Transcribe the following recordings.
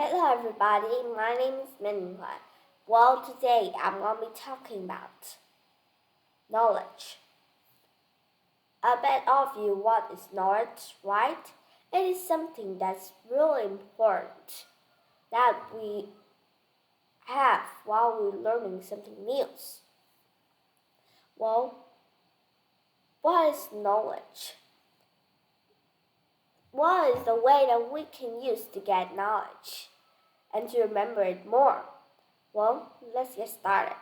Hello everybody, my name is Minhua. Well, today I'm going to be talking about knowledge. I bet all of you what is knowledge, right? It is something that's really important that we have while we're learning something new. Well, what is knowledge? What is the way that we can use to get knowledge and to remember it more? Well, let's get started.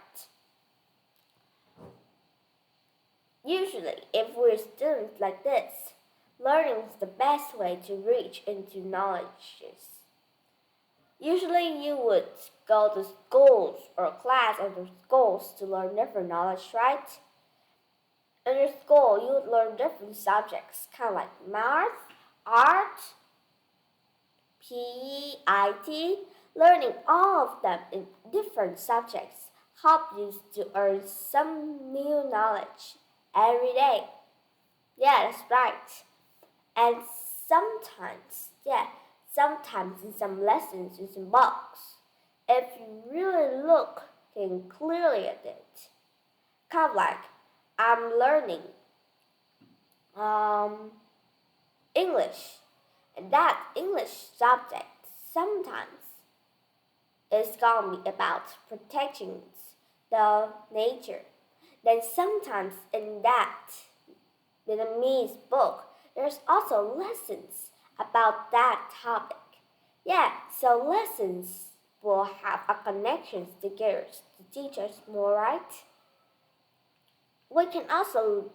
Usually, if we're students like this, learning is the best way to reach into knowledge. Usually, you would go to schools or class after schools to learn different knowledge, right? In your school, you would learn different subjects, kind of like math, art, PE, IT. Learning all of them in different subjects help you to earn some new knowledge every day. Yeah, that's right. And sometimes in some lessons using books, if you really looking clearly at it, kind of like I'm learning English, and that English subject sometimes is gonna be about protecting the nature. Then sometimes in that Vietnamese book, there's also lessons about that topic. Yeah, so lessons will have a connection together to teach us more, right? We can also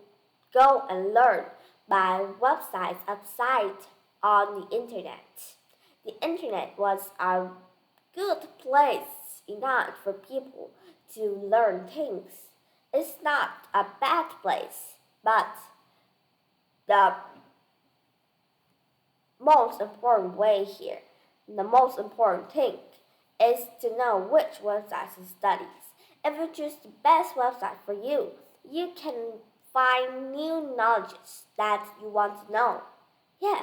go and learn by websites outside on the internet. The internet was a good place enough for people to learn things. It's not a bad place, but the most important way here, the most important thing, is to know which website to study. If you choose the best website for you, you can find new knowledge that you want to know. Yeah,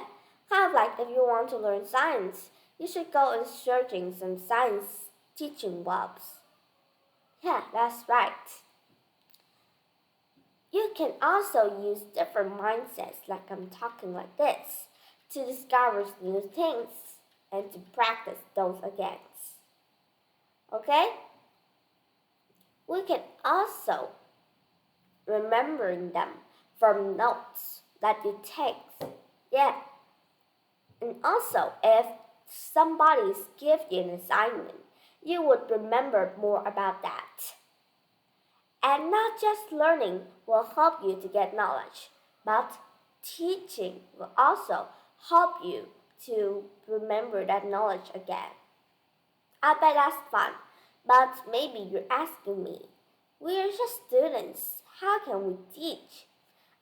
kind of like if you want to learn science, you should go and searching some science teaching webs. Yeah, that's right. You can also use different mindsets like I'm talking like this to discover new things and to practice those again. Okay? We can also remembering them from notes that you take. Yeah. And also if somebody's give you an assignment, you would remember more about that. And not just learning will help you to get knowledge, but teaching will also help you to remember that knowledge again. I bet that's fun, but maybe you're asking me, we're just students, how can we teach?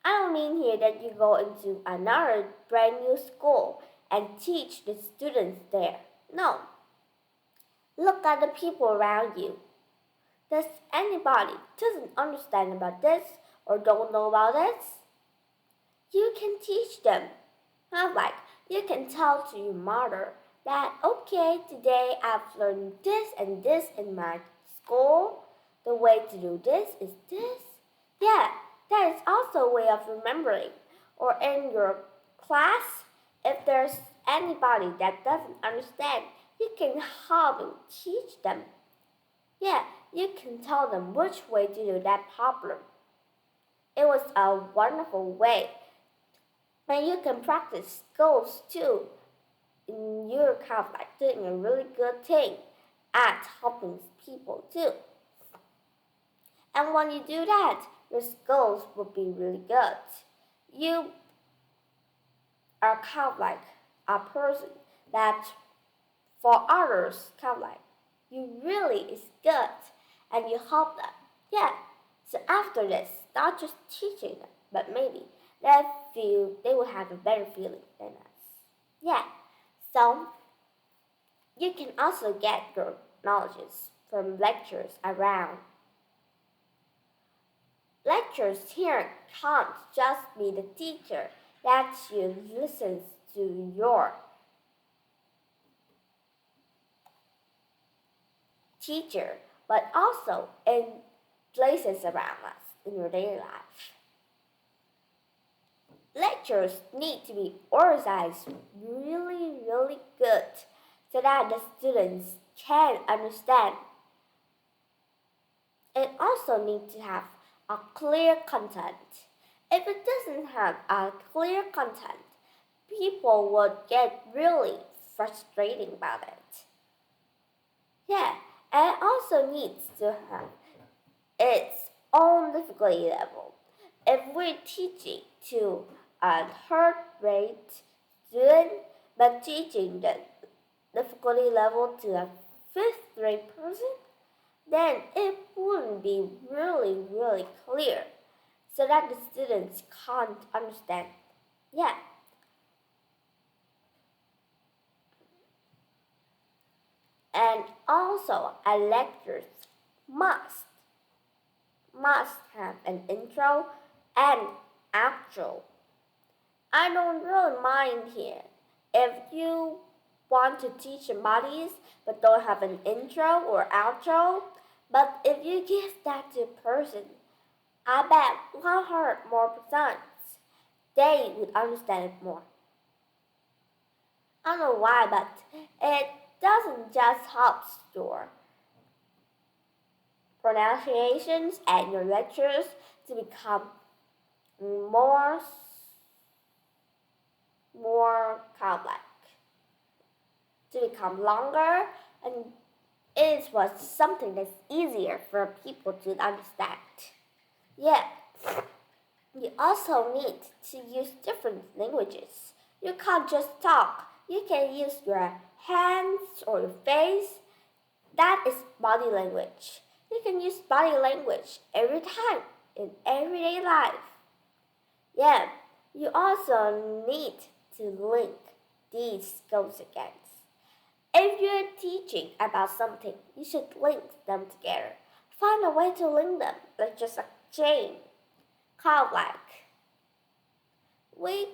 I don't mean here that you go into another brand new school and teach the students there. No. Look at the people around you. Does anybody doesn't understand about this or don't know about this? You can teach them. Not like you can tell to your mother that okay, today I've learned this and this in my school. The way to do this is this. Yeah, that is also a way of remembering. Or in your class, if there's anybody that doesn't understand, you can help and teach them. Yeah, you can tell them which way to do that problem. It was a wonderful way. And you can practice skills too. And you're kind of like doing a really good thing at helping people too. And when you do that, your skills will be really good. You are kind of like a person that for others kind of like you really is good and you help them. Yeah. So after this, not just teaching them, but maybe they will have a better feeling than us. Yeah. So you can also get your knowledge from lectures around. Lectures here can't just be the teacher that you listen to your teacher, but also in places around us in your daily life. Lectures need to be organized really good so that the students can understand. It also needs to have a clear content. If it doesn't have a clear content, people would get really frustrating about it. Yeah, and it also needs to have its own difficulty level. If we're teaching to a third grade student but teaching the difficulty level to a fifth grade person, then it wouldn't be really clear so that the students can't understand. Yeah. And also, a lecture must have an intro and outro. I don't really mind here. If you want to teach somebody but don't have an intro or outro, but if you give that to a person, I bet 100 more percent they would understand it more. I don't know why, but it doesn't just help your pronunciations and your lectures to become more complex, to become longer, and it was something that's easier for people to understand. Yeah, you also need to use different languages. You can't just talk. You can use your hands or your face. That is body language. You can use body language every time in everyday life. Yeah, you also need to link these skills again. If you're teaching about something, you should link them together. Find a way to link them, like just a chain. Kind of like we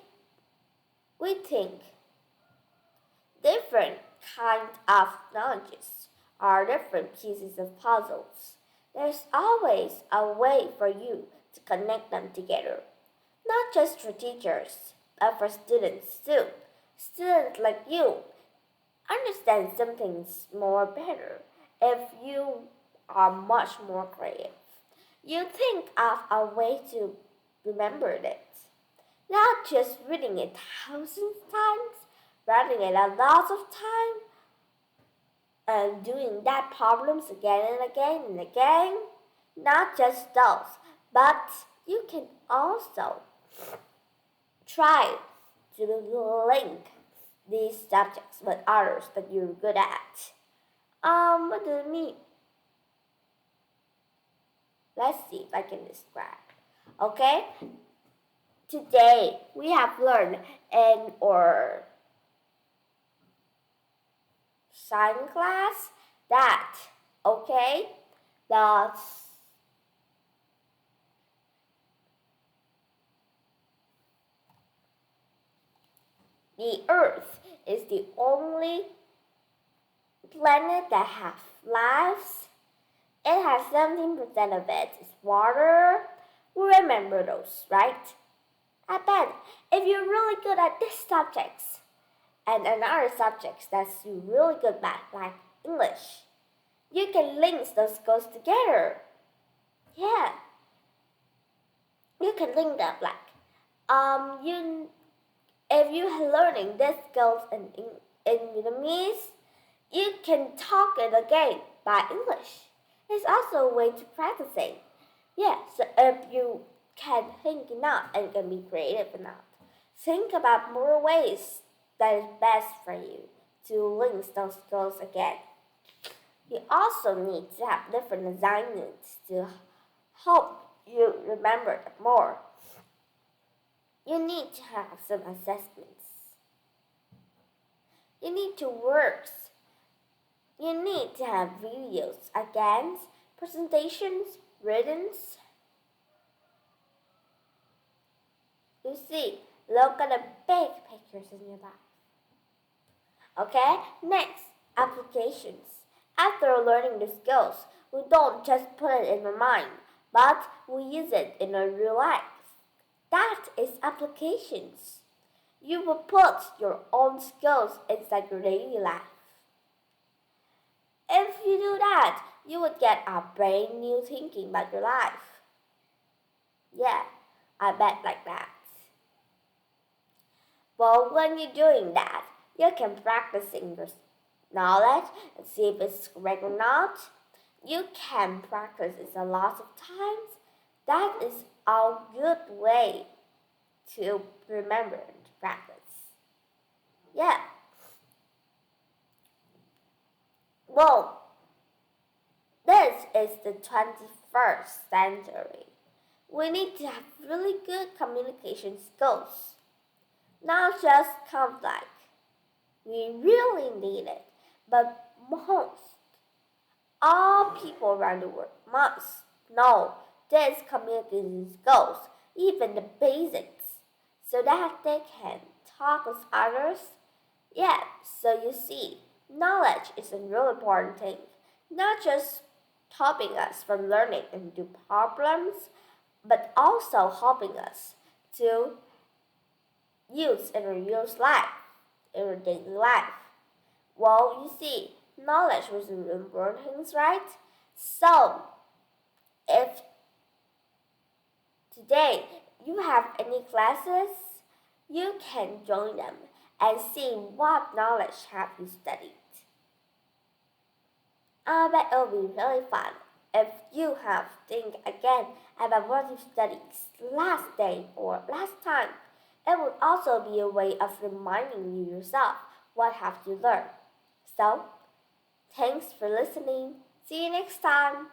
think different kind of knowledges are different pieces of puzzles. There's always a way for you to connect them together. Not just for teachers, but for students too. Students like you understand some things more better if you are much more creative. You think of a way to remember it. Not just reading it thousands of times, writing it a lot of time, and doing that problems again and again and again. Not just those, but you can also try to link these subjects with others that you're good at. What do you mean? Let's see if I can describe. Okay? Today we have learned in our science class that, okay, that the Earth is the only planet that has lives. It has 17% of it is water. Remember those, right? I bet if you're really good at these subjects and another subjects that's you're really good at, like English, you can link those skills together. Yeah, you can link them like you if you are learning these skills in Vietnamese, you can talk it again by English. It's also a way to practicing. Yeah, so if you can think enough and can be creative enough, think about more ways that is best for you to link those skills again. You also need to have different assignments to help you remember it more. You need to have some assessments. You need to work. You need to have videos again, presentations, writtens. You see, look at the big pictures in your life. Okay, next, applications. After learning the skills, we don't just put it in our mind, but we use it in our real life. That is applications. You will put your own skills inside your daily life. If you do that, you would get a brand new thinking about your life. Yeah, I bet like that. Well, when you're doing that, you can practice in your knowledge and see if it's correct or not. You can practice it a lot of times. That is a good way to remember and to practice. Yeah. Well, this is the 21st century. We need to have really good communication skills, not just conflict. We really need it, but most all people around the world must know these communication skills, even the basics, so that they can talk with others. Yeah, so you see, knowledge is a real important thing, not just stopping us from learning and do problems, but also helping us to use in our real life, in our daily life. Well, you see, knowledge was really important things, right? So, if today you have any classes, you can join them and see what knowledge have you studied. I bet it'll be really fun if you have think again about what you studied last day or last time. It would also be a way of reminding you yourself what have you learned. So, thanks for listening. See you next time.